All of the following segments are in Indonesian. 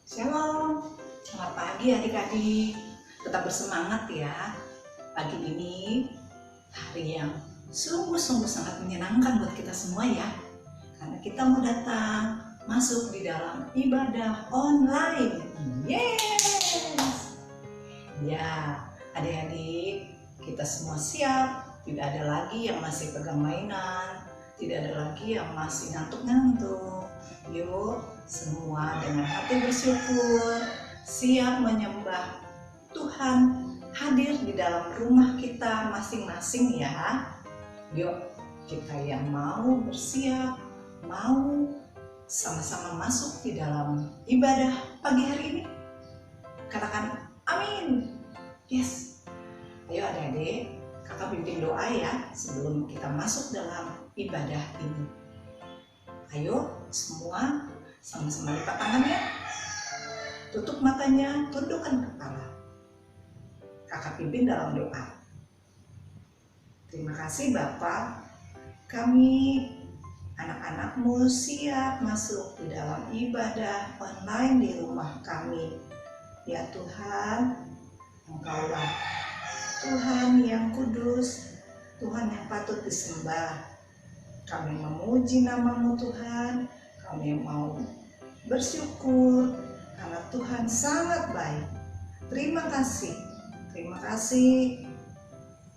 Shalom, selamat pagi adik-adik. Tetap bersemangat ya. Pagi ini hari yang sungguh-sungguh sangat menyenangkan buat kita semua ya. Karena kita mau datang masuk di dalam ibadah online. Yes! Ya, adik-adik, kita semua siap. Tidak ada lagi yang masih pegang mainan. Tidak ada lagi yang masih ngantuk-ngantuk. Yuk, semua dengan hati bersyukur, siap menyembah Tuhan, hadir di dalam rumah kita masing-masing ya. Yuk, kita yang mau bersiap, mau sama-sama masuk di dalam ibadah pagi hari ini. Katakan amin. Yes. Ayo adik-adik, kakak pimpin doa ya sebelum kita masuk dalam ibadah ini. Ayo semua sama-sama lipat tangannya, tutup matanya, tundukkan kepala. Kakak pimpin dalam doa. Terima kasih Bapak, kami anak-anakmu siap masuk di dalam ibadah online di rumah kami. Ya Tuhan, Engkaulah Tuhan yang kudus, Tuhan yang patut disembah. Kami memuji nama-Mu Tuhan, kami mau bersyukur karena Tuhan sangat baik. Terima kasih.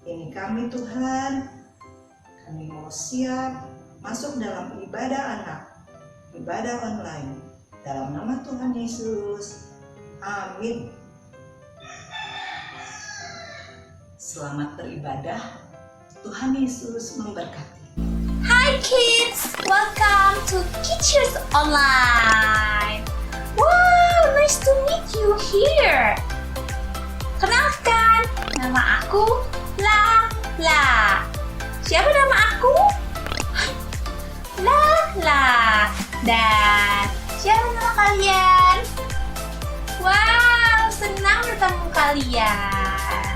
Ini kami Tuhan, kami mau siap masuk dalam ibadah anak, ibadah online. Dalam nama Tuhan Yesus, amin. Selamat beribadah, Tuhan Yesus memberkati. Hi kids! Welcome to Teachers Online! Wow, nice to meet you here! Kenalkan, nama aku Lala. Siapa nama aku? Lala. Dan siapa nama kalian? Wow, senang bertemu kalian.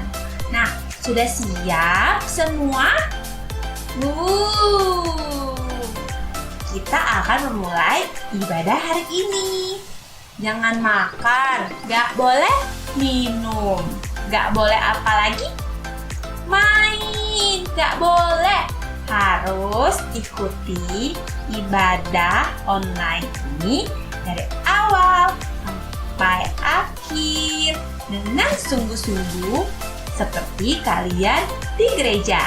Nah, sudah siap semua? Kita akan memulai ibadah hari ini. Jangan makan, gak boleh minum, gak boleh apa lagi? Main, gak boleh. Harus ikuti ibadah online ini dari awal sampai akhir dengan sungguh-sungguh seperti kalian di gereja.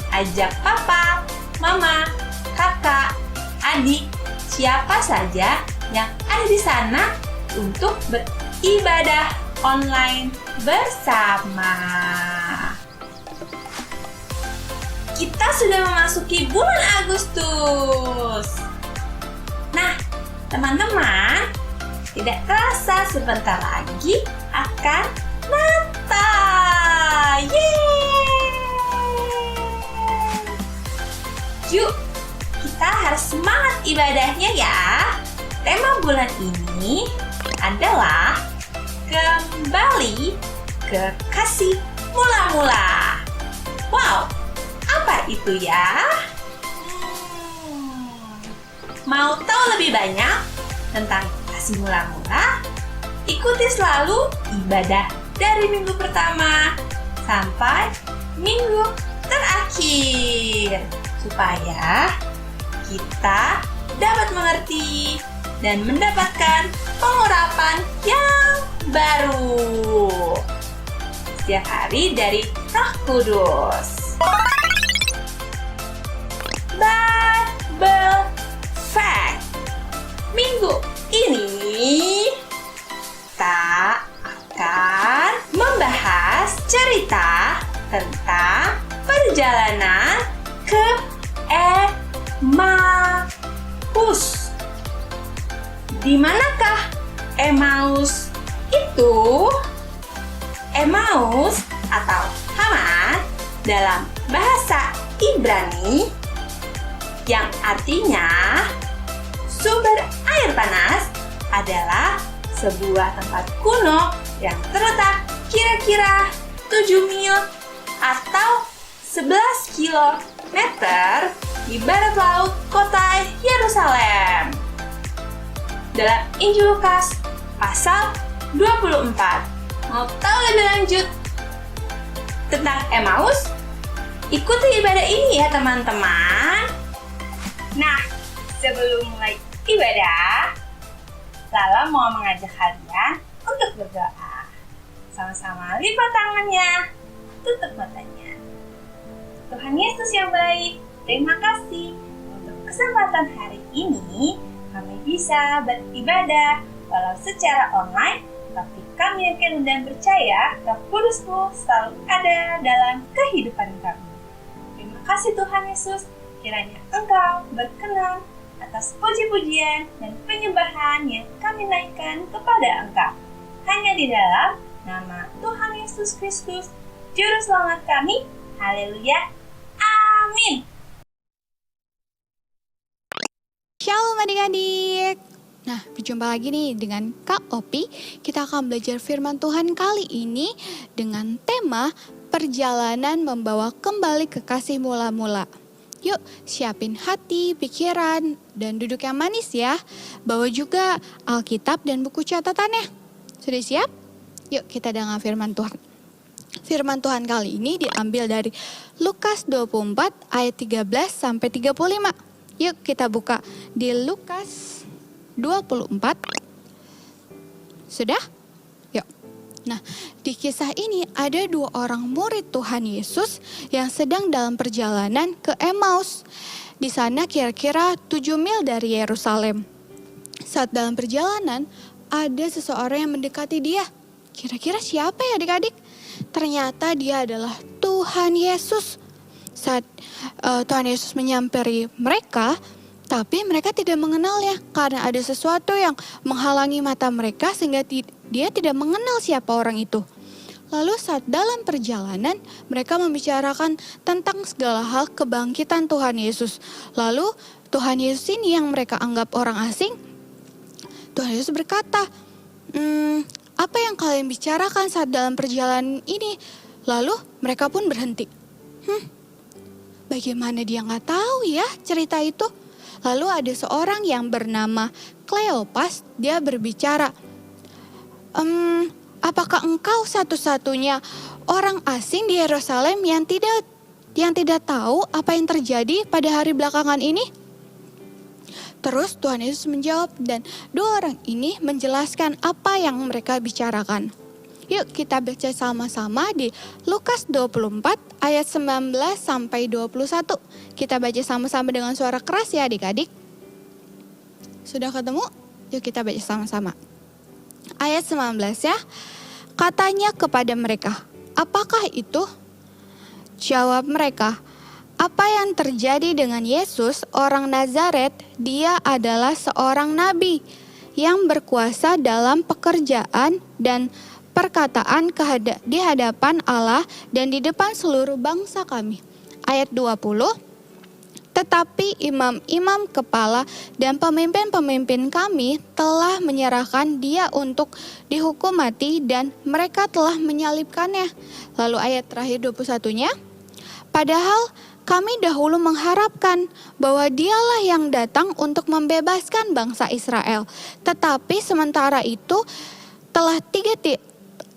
Ajak papa, mama, kakak, adik, siapa saja yang ada di sana untuk beribadah online bersama. Kita sudah memasuki bulan Agustus. Nah, teman-teman, tidak terasa sebentar lagi akan Natal. Yeay! Yuk, kita harus semangat ibadahnya ya. Tema bulan ini adalah kembali ke kasih mula-mula. Wow, apa itu ya? Mau tahu lebih banyak tentang kasih mula-mula? Ikuti selalu ibadah dari minggu pertama sampai minggu terakhir, supaya kita dapat mengerti dan mendapatkan pengurapan yang baru setiap hari dari Roh Kudus. Bible Fact. Minggu ini kita akan membahas cerita tentang perjalanan ke Emmaus. Di manakah Emmaus itu? Emmaus atau Haman dalam bahasa Ibrani yang artinya sumber air panas adalah sebuah tempat kuno yang terletak kira-kira 7 mil atau 11 kilometer di barat laut kota Yerusalem. Dalam Injil Lukas pasal 24. Mau tahu lebih lanjut tentang Emmaus? Ikuti ibadah ini ya teman-teman. Nah, sebelum mulai ibadah, Lala mau mengajak kalian untuk berdoa. Sama-sama lipat tangannya, tutup matanya. Tuhan Yesus yang baik, terima kasih untuk kesempatan hari ini kami bisa beribadah walau secara online, tapi kami yakin dan percaya Roh Kudus-Mu selalu ada dalam kehidupan kami. Terima kasih Tuhan Yesus, kiranya Engkau berkenan atas puji-pujian dan penyembahan yang kami naikkan kepada Engkau. Hanya di dalam nama Tuhan Yesus Kristus, Juru Selamat kami. Haleluya. Amin. Shalom adik-adik. Nah, berjumpa lagi nih dengan Kak Opi. Kita akan belajar firman Tuhan kali ini dengan tema perjalanan membawa kembali kekasih mula-mula. Yuk, siapin hati, pikiran, dan duduk yang manis ya. Bawa juga Alkitab dan buku catatannya. Sudah siap? Yuk kita dengar firman Tuhan. Firman Tuhan kali ini diambil dari Lukas 24 ayat 13 sampai 35. Yuk kita buka di Lukas 24. Sudah? Yuk. Nah, di kisah ini ada dua orang murid Tuhan Yesus yang sedang dalam perjalanan ke Emmaus. Di sana kira-kira 7 mil dari Yerusalem. Saat dalam perjalanan, ada seseorang yang mendekati dia. Kira-kira siapa ya adik-adik? Ternyata dia adalah Tuhan Yesus. Saat Tuhan Yesus menyamperi mereka, tapi mereka tidak mengenalnya karena ada sesuatu yang menghalangi mata mereka sehingga dia tidak mengenal siapa orang itu. Lalu saat dalam perjalanan, mereka membicarakan tentang segala hal kebangkitan Tuhan Yesus. Lalu Tuhan Yesus ini yang mereka anggap orang asing, Tuhan Yesus berkata, apa yang kalian bicarakan saat dalam perjalanan ini? Lalu mereka pun berhenti. Bagaimana dia nggak tahu ya cerita itu? Lalu ada seorang yang bernama Kleopas, dia berbicara, apakah engkau satu-satunya orang asing di Yerusalem yang tidak tahu apa yang terjadi pada hari belakangan ini? Terus Tuhan Yesus menjawab dan dua orang ini menjelaskan apa yang mereka bicarakan. Yuk kita baca sama-sama di Lukas 24 ayat 19 sampai 21. Kita baca sama-sama dengan suara keras ya adik-adik. Sudah ketemu? Yuk kita baca sama-sama. Ayat 19 ya. Katanya kepada mereka, apakah itu? Jawab mereka, apa yang terjadi dengan Yesus, orang Nazaret, dia adalah seorang nabi yang berkuasa dalam pekerjaan dan perkataan di hadapan Allah dan di depan seluruh bangsa kami. Ayat 20, tetapi imam-imam kepala dan pemimpin-pemimpin kami telah menyerahkan dia untuk dihukum mati dan mereka telah menyalibkannya. Lalu ayat terakhir 21-nya, padahal kami dahulu mengharapkan bahwa dialah yang datang untuk membebaskan bangsa Israel. Tetapi sementara itu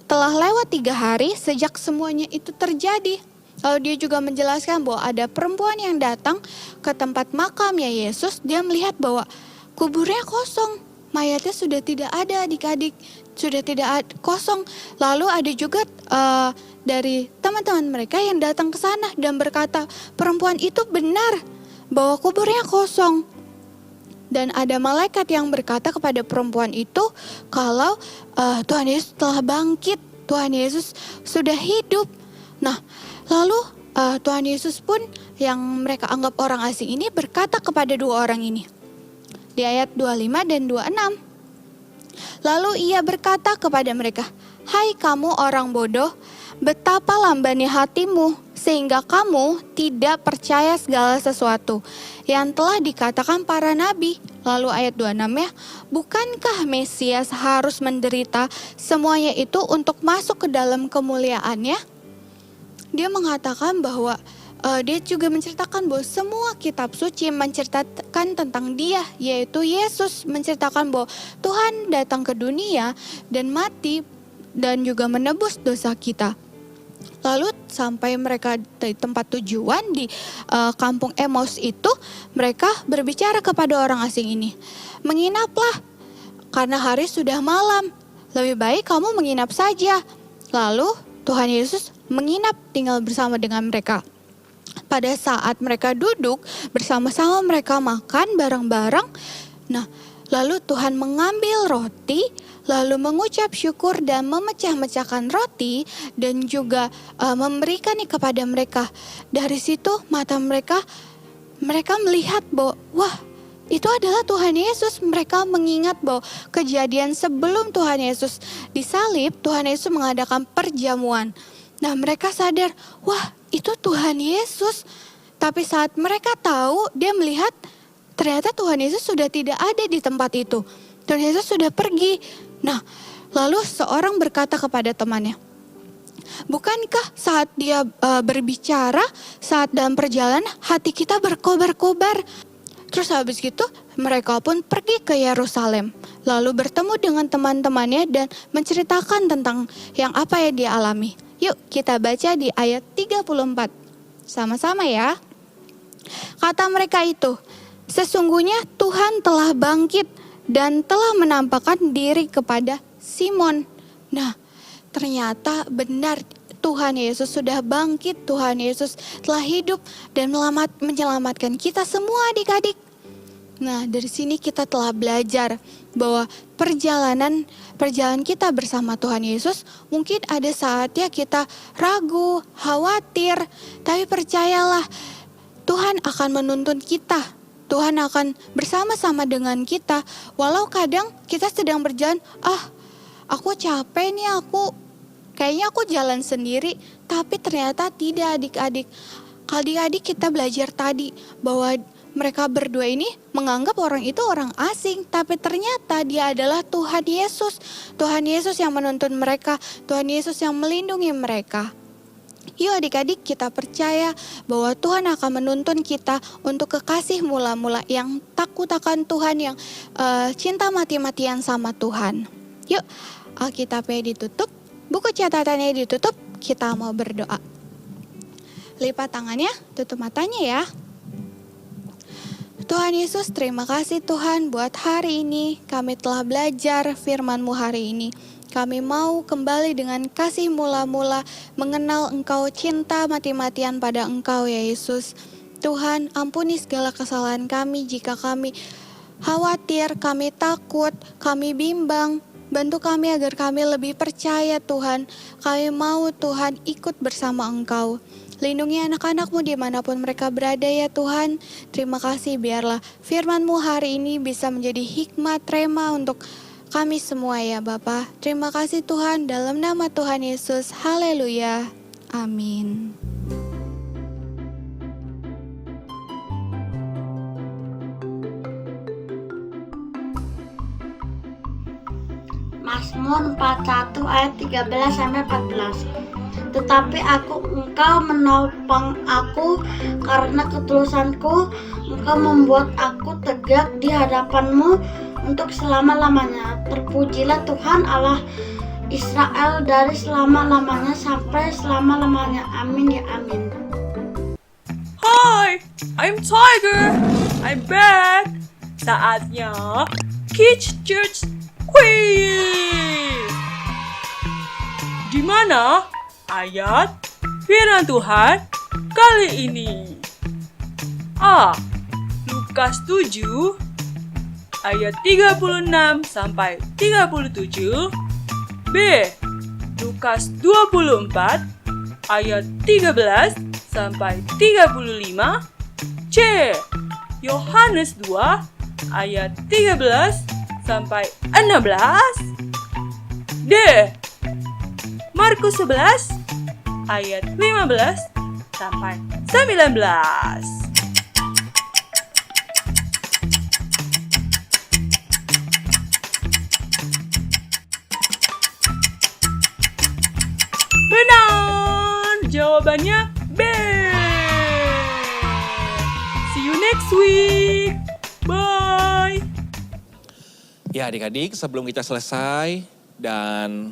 telah lewat 3 hari sejak semuanya itu terjadi. Lalu dia juga menjelaskan bahwa ada perempuan yang datang ke tempat makamnya Yesus. Dia melihat bahwa kuburnya kosong. Mayatnya sudah tidak ada adik-adik. Sudah tidak kosong. Lalu ada juga dari teman-teman mereka yang datang ke sana dan berkata, perempuan itu benar bahwa kuburnya kosong. Dan ada malaikat yang berkata kepada perempuan itu kalau Tuhan Yesus telah bangkit, Tuhan Yesus sudah hidup. Nah, lalu Tuhan Yesus pun yang mereka anggap orang asing ini berkata kepada dua orang ini. Di ayat 25 dan 26. Lalu ia berkata kepada mereka, hai kamu orang bodoh, betapa lambannya hatimu sehingga kamu tidak percaya segala sesuatu yang telah dikatakan para nabi. Lalu ayat 26 ya, bukankah Mesias harus menderita semuanya itu untuk masuk ke dalam kemuliaannya? Dia mengatakan bahwa dia juga menceritakan bahwa semua kitab suci menceritakan tentang dia, yaitu Yesus, menceritakan bahwa Tuhan datang ke dunia dan mati dan juga menebus dosa kita. Lalu sampai mereka di tempat tujuan di kampung Emmaus itu, mereka berbicara kepada orang asing ini, "Menginaplah, karena hari sudah malam. Lebih baik kamu menginap saja." Lalu Tuhan Yesus menginap tinggal bersama dengan mereka. Pada saat mereka duduk bersama-sama, mereka makan bareng-bareng. Nah, lalu Tuhan mengambil roti, lalu mengucap syukur dan memecah-mecahkan roti dan juga memberikan kepada mereka. Dari situ mata mereka melihat bahwa wah, itu adalah Tuhan Yesus. Mereka mengingat bahwa kejadian sebelum Tuhan Yesus disalib, Tuhan Yesus mengadakan perjamuan. Nah, mereka sadar, wah, itu Tuhan Yesus. Tapi saat mereka tahu, dia melihat ternyata Tuhan Yesus sudah tidak ada di tempat itu. Tuhan Yesus sudah pergi. Nah, lalu seorang berkata kepada temannya, "Bukankah saat dia berbicara, saat dalam perjalanan, hati kita berkobar-kobar?" Terus habis gitu, mereka pun pergi ke Yerusalem. Lalu bertemu dengan teman-temannya dan menceritakan tentang yang apa yang dia alami. Yuk kita baca di ayat 34. Sama-sama ya. Kata mereka itu, "Sesungguhnya Tuhan telah bangkit dan telah menampakkan diri kepada Simon." Nah, ternyata benar Tuhan Yesus sudah bangkit. Tuhan Yesus telah hidup dan menyelamatkan kita semua adik-adik. Nah, dari sini kita telah belajar bahwa perjalanan kita bersama Tuhan Yesus mungkin ada saatnya kita ragu, khawatir, tapi percayalah Tuhan akan menuntun kita. Tuhan akan bersama-sama dengan kita. Walau kadang kita sedang berjalan, aku capek nih, kayaknya aku jalan sendiri, tapi ternyata tidak adik-adik. Adik-adik kita belajar tadi bahwa mereka berdua ini menganggap orang itu orang asing, tapi ternyata dia adalah Tuhan Yesus. Tuhan Yesus yang menuntun mereka, Tuhan Yesus yang melindungi mereka. Yuk adik-adik, kita percaya bahwa Tuhan akan menuntun kita untuk kekasih mula-mula yang takut akan Tuhan, yang cinta mati-matian sama Tuhan. Yuk, Alkitabnya ditutup, buku catatannya ditutup, kita mau berdoa. Lipat tangannya, tutup matanya ya. Tuhan Yesus, terima kasih Tuhan buat hari ini. Kami telah belajar firman-Mu hari ini. Kami mau kembali dengan kasih mula-mula, mengenal Engkau, cinta mati-matian pada Engkau ya Yesus. Tuhan, ampuni segala kesalahan kami jika kami khawatir, kami takut, kami bimbang. Bantu kami agar kami lebih percaya Tuhan. Kami mau Tuhan ikut bersama Engkau. Lindungi anak-anak-Mu dimanapun mereka berada ya Tuhan. Terima kasih, biarlah firman-Mu hari ini bisa menjadi hikmat, rema untuk kami semua ya Bapa. Terima kasih Tuhan, dalam nama Tuhan Yesus. Haleluya. Amin. Mazmur 41 ayat 13-14. Tetapi Engkau menopang aku karena ketulusanku, Engkau membuat aku tegak di hadapan-Mu untuk selama-lamanya. Terpujilah Tuhan Allah Israel dari selama-lamanya sampai selama-lamanya. Amin ya amin. Hi, I'm Tiger. I'm back. Saatnya Kids Church Quiz. Di mana ayat firman Tuhan kali ini? A. Lukas 7 ayat 36 sampai 37. B. Lukas 24 ayat 13 sampai 35. C. Yohanes 2 ayat 13 sampai 16. D. Markus 11 ayat 15 sampai 19. Benar, jawabannya B. next week. Bye. Ya adik-adik, sebelum kita selesai dan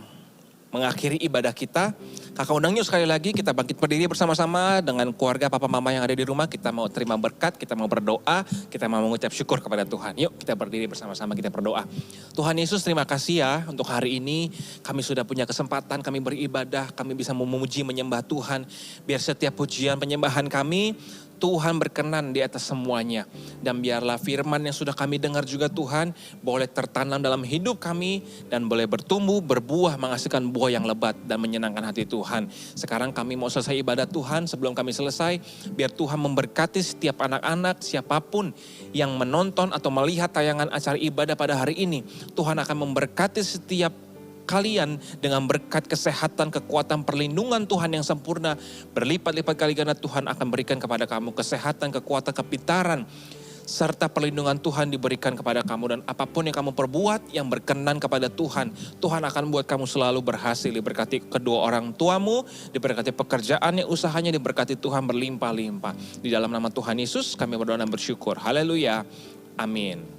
mengakhiri ibadah kita, kakak undang yuk sekali lagi kita bangkit berdiri bersama-sama dengan keluarga papa mama yang ada di rumah. Kita mau terima berkat, kita mau berdoa, kita mau mengucap syukur kepada Tuhan. Yuk kita berdiri bersama-sama, kita berdoa. Tuhan Yesus, terima kasih ya untuk hari ini kami sudah punya kesempatan, kami beribadah, kami bisa memuji menyembah Tuhan. Biar setiap pujian penyembahan kami, Tuhan berkenan di atas semuanya. Dan biarlah firman yang sudah kami dengar juga Tuhan boleh tertanam dalam hidup kami dan boleh bertumbuh, berbuah, menghasilkan buah yang lebat dan menyenangkan hati Tuhan. Sekarang kami mau selesai ibadah Tuhan. Sebelum kami selesai, biar Tuhan memberkati setiap anak-anak, siapapun yang menonton atau melihat tayangan acara ibadah pada hari ini. Tuhan akan memberkati setiap kalian dengan berkat kesehatan, kekuatan, perlindungan Tuhan yang sempurna. Berlipat-lipat kali ganda Tuhan akan berikan kepada kamu kesehatan, kekuatan, kepintaran, serta perlindungan Tuhan diberikan kepada kamu. Dan apapun yang kamu perbuat yang berkenan kepada Tuhan, Tuhan akan buat kamu selalu berhasil. Diberkati kedua orang tuamu, diberkati pekerjaannya, usahanya, diberkati Tuhan berlimpah-limpah. Di dalam nama Tuhan Yesus kami berdoa dan bersyukur. Haleluya. Amin.